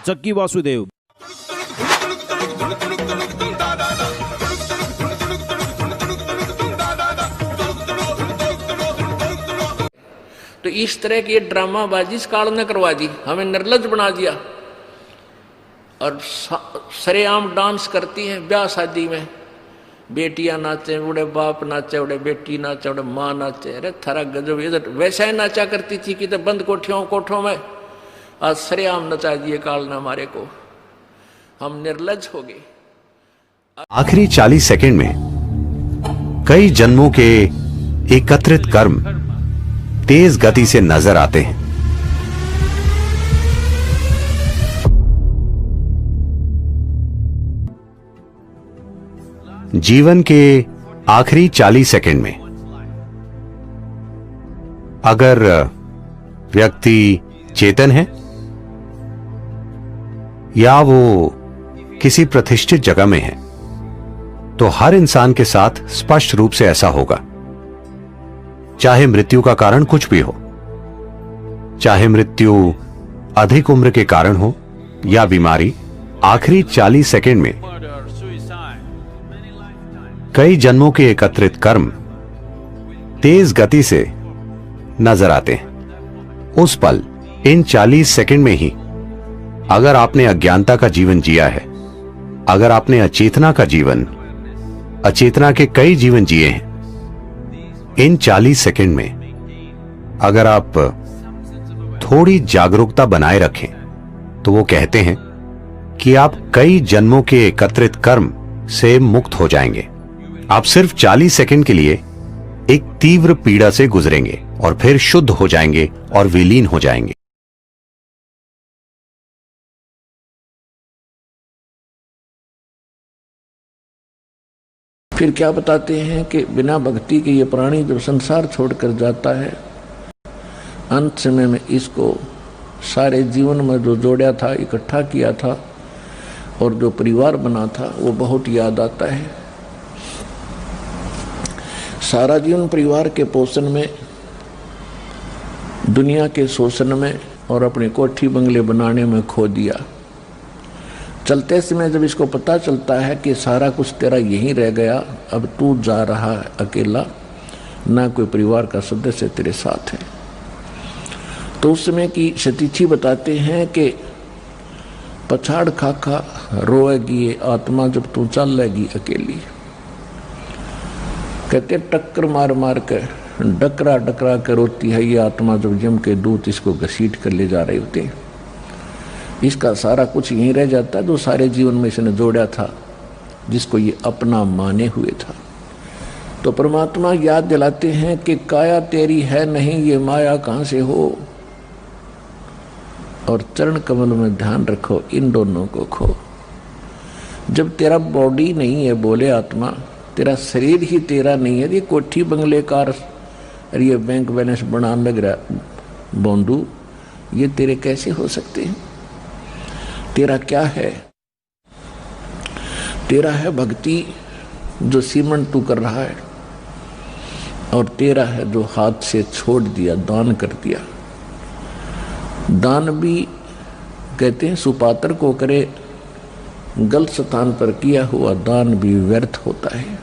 चक्की वासुदेव। तो इस तरह की ड्रामाबाजी इस काल ने करवा दी, हमें निर्लज बना दिया। और सरेआम डांस करती है ब्याह शादी में, बेटियां नाचे, बूढ़े बाप नाचे, बूढ़े बेटी नाचे, बूढ़े माँ नाचे। अरे थारा गजब, इधर वैसा ही नाचा करती थी कि तो बंद कोठों में, आज सरेआम नचा दिए काल ने हमारे को, हम निर्लज हो गए। आखिरी 40 सेकंड में कई जन्मों के एकत्रित कर्म तेज गति से नजर आते हैं। जीवन के आखिरी 40 सेकंड में अगर व्यक्ति चेतन है या वो किसी प्रतिष्ठित जगह में है, तो हर इंसान के साथ स्पष्ट रूप से ऐसा होगा। चाहे मृत्यु का कारण कुछ भी हो, चाहे मृत्यु अधिक उम्र के कारण हो या बीमारी, आखिरी 40 सेकंड में कई जन्मों के एकत्रित कर्म तेज गति से नजर आते हैं। उस पल, इन 40 सेकंड में ही अगर आपने अज्ञानता का जीवन जिया है, अगर आपने अचेतना का जीवन, अचेतना के कई जीवन जिए हैं, इन 40 सेकंड में अगर आप थोड़ी जागरूकता बनाए रखें, तो वो कहते हैं कि आप कई जन्मों के एकत्रित कर्म से मुक्त हो जाएंगे। आप सिर्फ 40 सेकंड के लिए एक तीव्र पीड़ा से गुजरेंगे और फिर शुद्ध हो जाएंगे और विलीन हो जाएंगे। फिर क्या बताते हैं कि बिना भक्ति के ये प्राणी जब संसार छोड़कर जाता है, अंत समय में इसको सारे जीवन में जो जोड़ा था, इकट्ठा किया था और जो परिवार बना था, वो बहुत याद आता है। सारा जीवन परिवार के पोषण में, दुनिया के शोषण में और अपने कोठी बंगले बनाने में खो दिया। चलते समय जब इसको पता चलता है कि सारा कुछ तेरा यहीं रह गया, अब तू जा रहा है अकेला, ना कोई परिवार का सदस्य तेरे साथ है, तो उस समय की सतीथी बताते हैं कि पछाड़ खाखा रोएगी ये आत्मा जब तू चल लेगी अकेली। कहते टक्कर मार मार कर, डकरा डकरा कर रोती है ये आत्मा जब यम के दूत इसको घसीट कर ले जा रहे होते हैं। इसका सारा कुछ यहीं रह जाता है जो सारे जीवन में इसने जोड़ा था, जिसको ये अपना माने हुए था। तो परमात्मा याद दिलाते हैं कि काया तेरी है नहीं, ये माया कहां से हो, और चरण कमल में ध्यान रखो, इन दोनों को खो। जब तेरा बॉडी नहीं है, बोले आत्मा, तेरा शरीर ही तेरा नहीं है, ये कोठी बंगले कार और ये बैंक बैलेंस बनाने लग रहा बोंदू, ये तेरे कैसे हो सकते हैं? तेरा क्या है? तेरा है भक्ति जो सीमेंट तू कर रहा है, और तेरा है जो हाथ से छोड़ दिया, दान कर दिया। दान भी कहते हैं सुपात्र को करे, गलत स्थान पर किया हुआ दान भी व्यर्थ होता है।